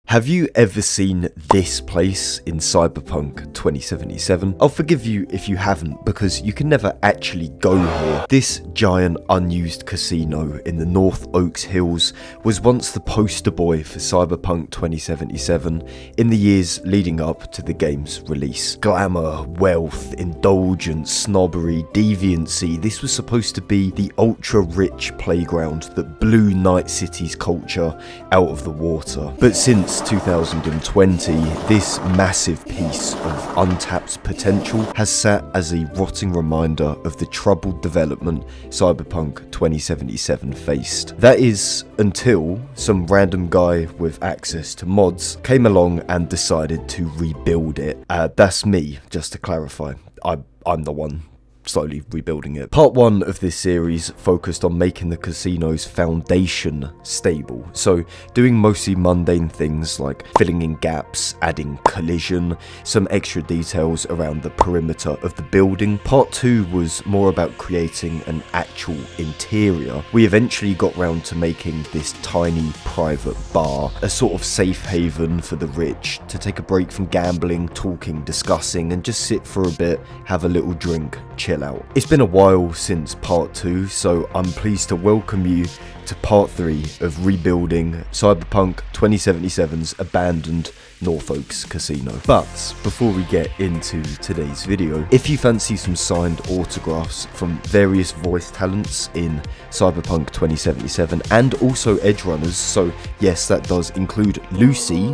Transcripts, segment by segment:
Have you ever seen this place in Cyberpunk 2077? I'll forgive you if you haven't, because you can never actually go here. This giant unused casino in the North Oaks Hills was once the poster boy for Cyberpunk 2077 in the years leading up to the game's release. Glamour, wealth, indulgence, snobbery, deviancy. This was supposed to be the ultra-rich playground that blew Night City's culture out of the water. But since 2020, this massive piece of untapped potential has sat as a rotting reminder of the troubled development Cyberpunk 2077 faced. That is, until some random guy with access to mods came along and decided to rebuild it. That's me, just to clarify. I'm the one slowly rebuilding it. Part 1 of this series focused on making the casino's foundation stable, so doing mostly mundane things like filling in gaps, adding collision, some extra details around the perimeter of the building. Part 2 was more about creating an actual interior. We eventually got round to making this tiny private bar, a sort of safe haven for the rich to take a break from gambling, talking, discussing, and just sit for a bit, have a little drink, chill out. It's been a while since part 2, so I'm pleased to welcome you to part 3 of rebuilding Cyberpunk 2077's abandoned North Oaks Casino. But before we get into today's video, if you fancy some signed autographs from various voice talents in Cyberpunk 2077 and also edge runners, so yes, that does include Lucy,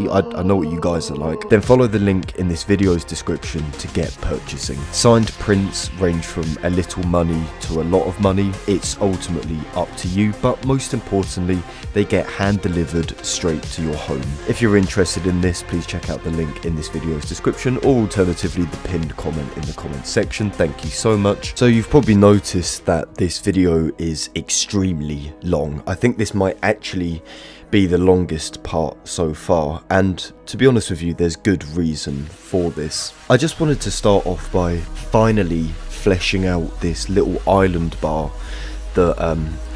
I know what you guys are like, then follow the link in this video's description to get purchasing. Signed prints range from a little money to a lot of money. It's ultimately up to you, but most importantly, they get hand delivered straight to your home. If you're interested in this, please check out the link in this video's description, or alternatively the pinned comment in the comment section. Thank you so much. So you've probably noticed that this video is extremely long. I think this might actually be the longest part so far, and to be honest with you, there's good reason for this. I just wanted to start off by finally fleshing out this little island bar that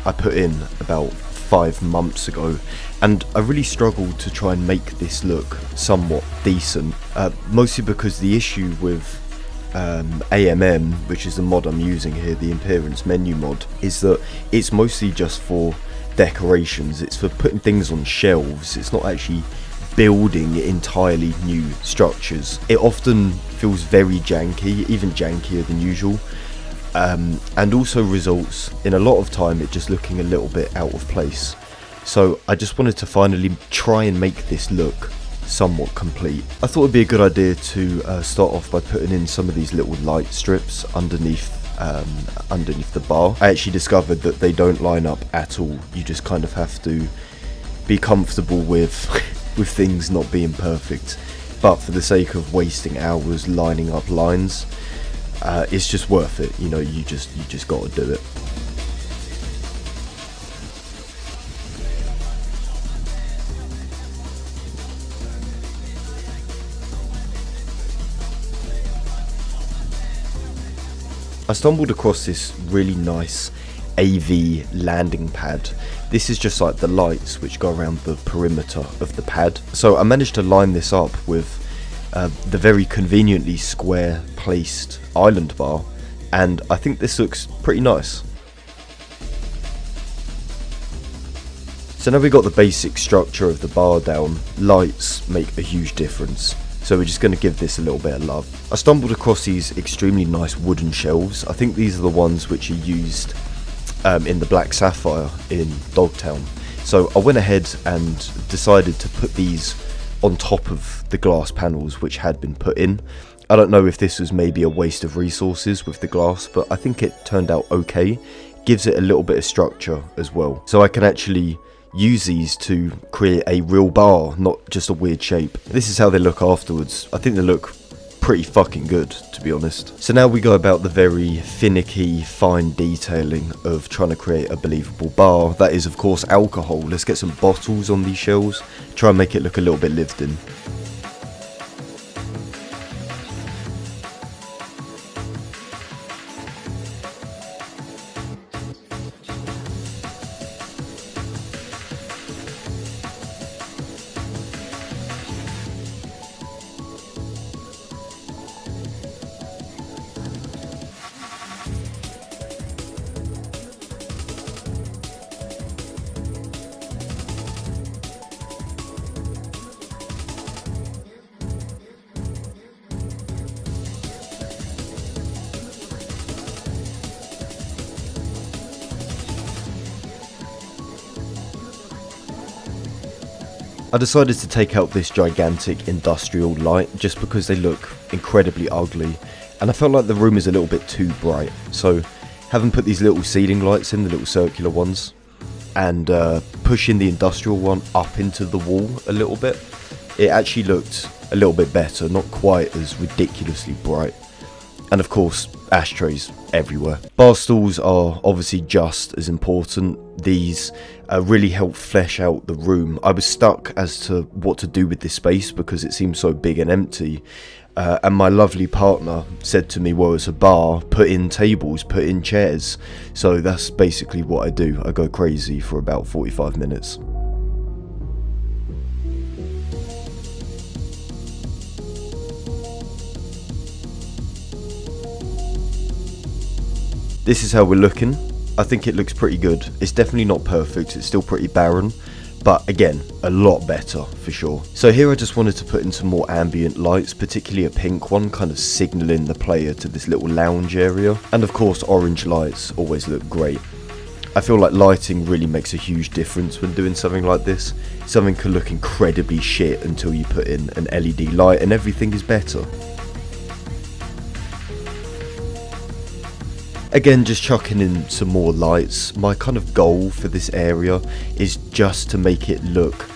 I put in about 5 months ago, and I really struggled to try and make this look somewhat decent, mostly because the issue with AMM, which is the mod I'm using here, the Appearance Menu mod, is that it's mostly just for decorations. It's for putting things on shelves. It's not actually building entirely new structures. It often feels very janky, even jankier than usual, and also results in a lot of time it just looking a little bit out of place. So I just wanted to finally try and make this look somewhat complete. I thought it'd be a good idea to start off by putting in some of these little light strips underneath the bar. I actually discovered that they don't line up at all. You just kind of have to be comfortable with things not being perfect, but for the sake of wasting hours lining up lines, it's just worth it. You know, you just got to do it. I stumbled across this really nice AV landing pad. This is just like the lights which go around the perimeter of the pad. So I managed to line this up with the very conveniently square placed island bar, and I think this looks pretty nice. So now we got the basic structure of the bar down. Lights make a huge difference, so we're just going to give this a little bit of love. I stumbled across these extremely nice wooden shelves. I think these are the ones which are used in the Black Sapphire in Dogtown. So I went ahead and decided to put these on top of the glass panels which had been put in. I don't know if this was maybe a waste of resources with the glass, but I think it turned out okay. Gives it a little bit of structure as well, so I can actually use these to create a real bar, not just a weird shape. This is how they look afterwards. I think they look pretty fucking good, to be honest. So now we go about the very finicky, fine detailing of trying to create a believable bar. That is, of course, alcohol. Let's get some bottles on these shelves, try and make it look a little bit lived in. I decided to take out this gigantic industrial light just because they look incredibly ugly, and I felt like the room is a little bit too bright. So having put these little ceiling lights in, the little circular ones, and pushing the industrial one up into the wall a little bit, it actually looked a little bit better, not quite as ridiculously bright. And of course, ashtrays everywhere. Bar stools are obviously just as important. These really help flesh out the room. I was stuck as to what to do with this space because it seemed so big and empty. And my lovely partner said to me, well, it's a bar, put in tables, put in chairs. So that's basically what I do. I go crazy for about 45 minutes. This is how we're looking. I think it looks pretty good. It's definitely not perfect, it's still pretty barren, but again, a lot better for sure. So here I just wanted to put in some more ambient lights, particularly a pink one, kind of signalling the player to this little lounge area. And of course, orange lights always look great. I feel like lighting really makes a huge difference when doing something like this. Something can look incredibly shit until you put in an LED light and everything is better. Again, just chucking in some more lights. My kind of goal for this area is just to make it look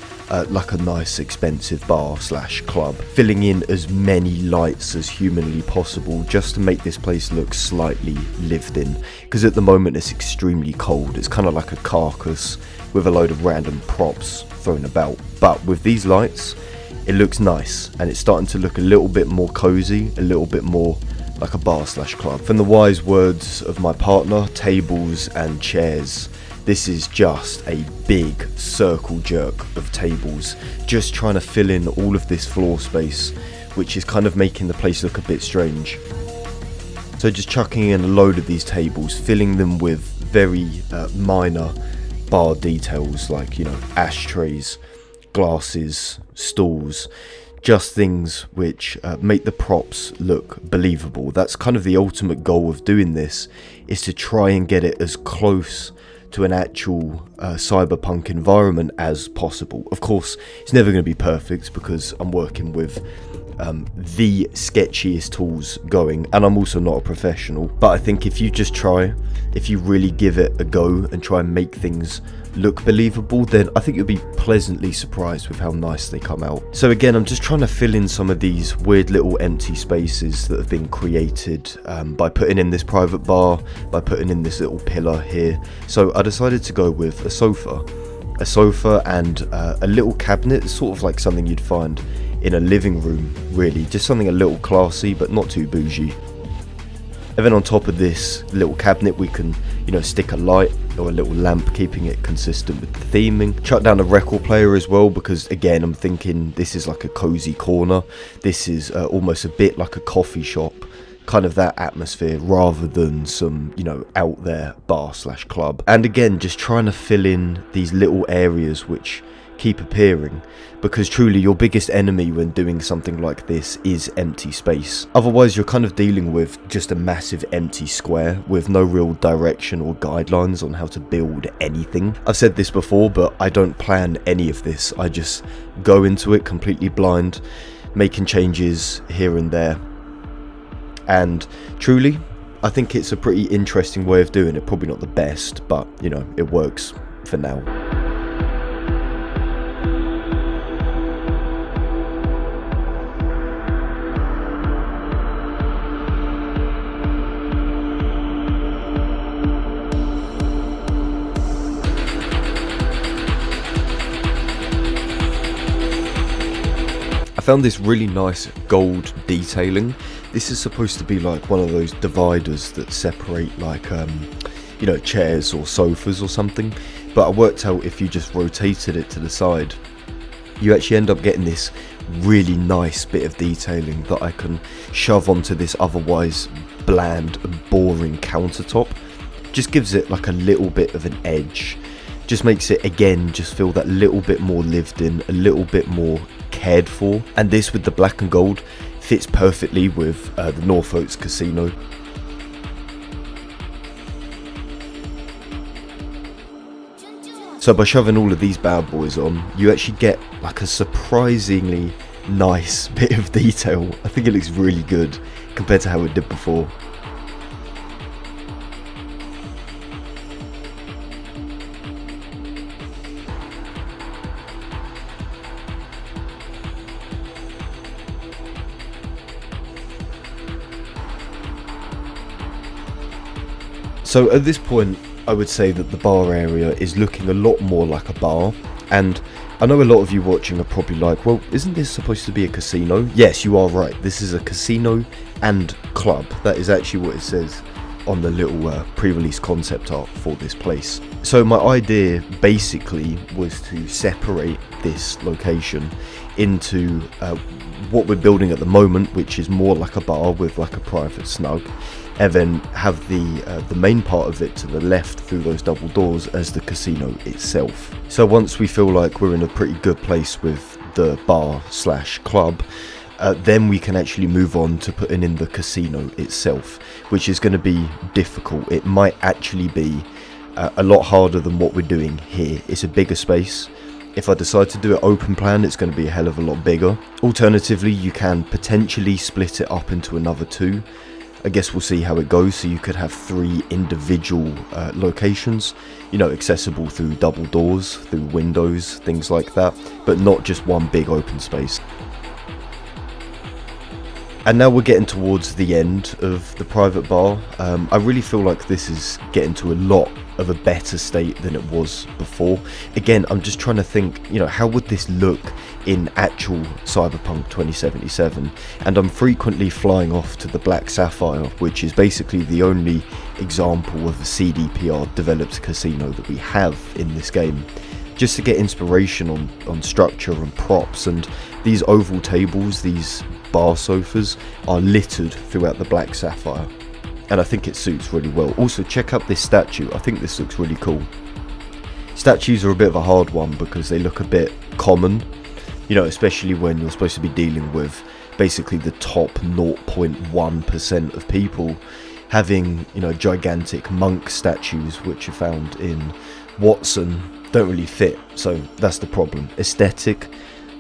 like a nice expensive bar slash club. Filling in as many lights as humanly possible just to make this place look slightly lived in. Because at the moment it's extremely cold. It's kind of like a carcass with a load of random props thrown about. But with these lights, it looks nice and it's starting to look a little bit more cozy, a little bit more like a bar slash club. From the wise words of my partner, tables and chairs. This is just a big circle jerk of tables, just trying to fill in all of this floor space, which is kind of making the place look a bit strange. So just chucking in a load of these tables, filling them with very minor bar details like, you know, ashtrays, glasses, stools. Just things which make the props look believable. That's kind of the ultimate goal of doing this, is to try and get it as close to an actual cyberpunk environment as possible. Of course, it's never going to be perfect because I'm working with the sketchiest tools going, and I'm also not a professional. But I think if you just try, if you really give it a go and try and make things look believable, then I think you'll be pleasantly surprised with how nice they come out. So again, I'm just trying to fill in some of these weird little empty spaces that have been created by putting in this private bar, by putting in this little pillar here. So I decided to go with a sofa and a little cabinet, sort of like something you'd find in a living room, really, just something a little classy but not too bougie. And then on top of this little cabinet we can, you know, stick a light or a little lamp, keeping it consistent with the theming. Chuck down a record player as well, because again I'm thinking this is like a cozy corner. This is almost a bit like a coffee shop, kind of that atmosphere, rather than some, you know, out there bar slash club. And again, just trying to fill in these little areas which keep appearing, because truly your biggest enemy when doing something like this is empty space. Otherwise you're kind of dealing with just a massive empty square with no real direction or guidelines on how to build anything. I've said this before, but I don't plan any of this. I just go into it completely blind, making changes here and there. And truly, I think it's a pretty interesting way of doing it. Probably not the best, but you know, it works for now. I found this really nice gold detailing. This is supposed to be like one of those dividers that separate like you know, chairs or sofas or something, but I worked out if you just rotated it to the side, you actually end up getting this really nice bit of detailing that I can shove onto this otherwise bland and boring countertop. Just gives it like a little bit of an edge, just makes it again just feel that little bit more lived in, a little bit more cared for. And this with the black and gold fits perfectly with the Norfolk's casino. So by shoving all of these bad boys on, you actually get like a surprisingly nice bit of detail. I think it looks really good compared to how it did before. So at this point, I would say that the bar area is looking a lot more like a bar, and I know a lot of you watching are probably like, well, isn't this supposed to be a casino? Yes, you are right. This is a casino and club. That is actually what it says on the little pre-release concept art for this place. So my idea basically was to separate this location into what we're building at the moment, which is more like a bar with like a private snug, and then have the main part of it to the left through those double doors as the casino itself. So once we feel like we're in a pretty good place with the bar slash club, then we can actually move on to putting in the casino itself, which is going to be difficult. It might actually be a lot harder than what we're doing here. It's a bigger space. If I decide to do it open plan, it's going to be a hell of a lot bigger. Alternatively, you can potentially split it up into another two. I guess we'll see how it goes. So you could have 3 individual locations, you know, accessible through double doors, through windows, things like that, but not just one big open space. And now we're getting towards the end of the private bar. I really feel like this is getting to a lot of a better state than it was before. Again, I'm just trying to think, you know, how would this look in actual Cyberpunk 2077? And I'm frequently flying off to the Black Sapphire, which is basically the only example of a CDPR developed casino that we have in this game, just to get inspiration on structure and props. And these oval tables, these bar sofas, are littered throughout the Black Sapphire, and I think it suits really well. Also, check out this statue. I think this looks really cool. Statues are a bit of a hard one because they look a bit common, you know, especially when you're supposed to be dealing with basically the top 0.1% of people having, you know, gigantic monk statues which are found in Watson don't really fit. So that's the problem. Aesthetic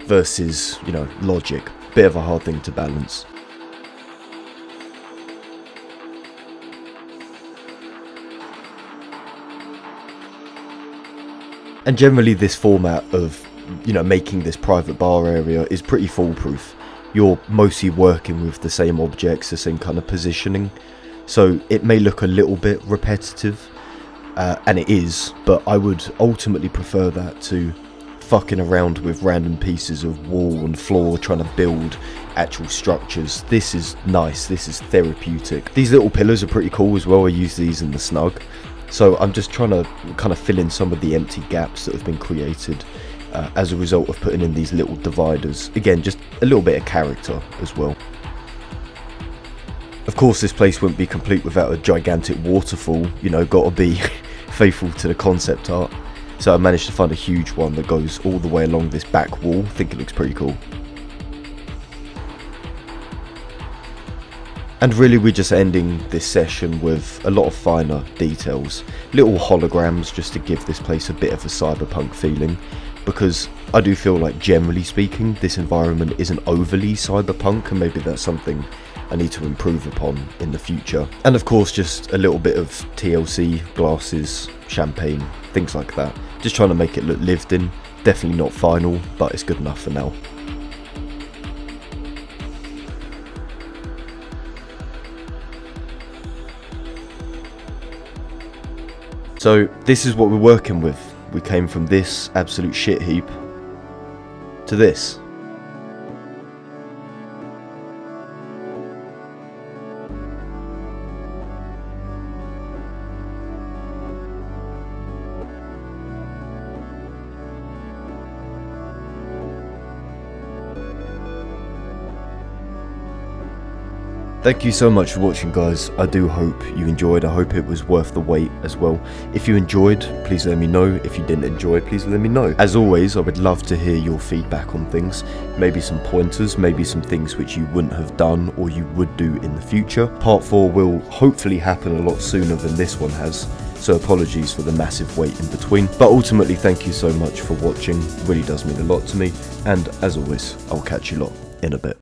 versus, you know, logic. Bit of a hard thing to balance. And generally this format of, you know, making this private bar area is pretty foolproof. You're mostly working with the same objects, the same kind of positioning, so it may look a little bit repetitive, and it is, but I would ultimately prefer that to fucking around with random pieces of wall and floor trying to build actual structures. This is nice, this is therapeutic. These little pillars are pretty cool as well. I use these in the snug, so I'm just trying to kind of fill in some of the empty gaps that have been created as a result of putting in these little dividers. Again, just a little bit of character as well. Of course, this place wouldn't be complete without a gigantic waterfall, you know, gotta be faithful to the concept art. So I managed to find a huge one that goes all the way along this back wall. I think it looks pretty cool. And really we're just ending this session with a lot of finer details. Little holograms just to give this place a bit of a cyberpunk feeling. Because I do feel like, generally speaking, this environment isn't overly cyberpunk, and maybe that's something I need to improve upon in the future. And of course just a little bit of TLC, glasses, champagne, things like that. Just trying to make it look lived in. Definitely not final, but it's good enough for now. So this is what we're working with. We came from this absolute shit heap to this. Thank you so much for watching, guys. I do hope you enjoyed. I hope it was worth the wait as well. If you enjoyed, please let me know. If you didn't enjoy, please let me know. As always, I would love to hear your feedback on things. Maybe some pointers, maybe some things which you wouldn't have done or you would do in the future. Part 4 will hopefully happen a lot sooner than this one has. so apologies for the massive wait in between. But ultimately, thank you so much for watching, really does mean a lot to me, and as always, I'll catch you lot in a bit.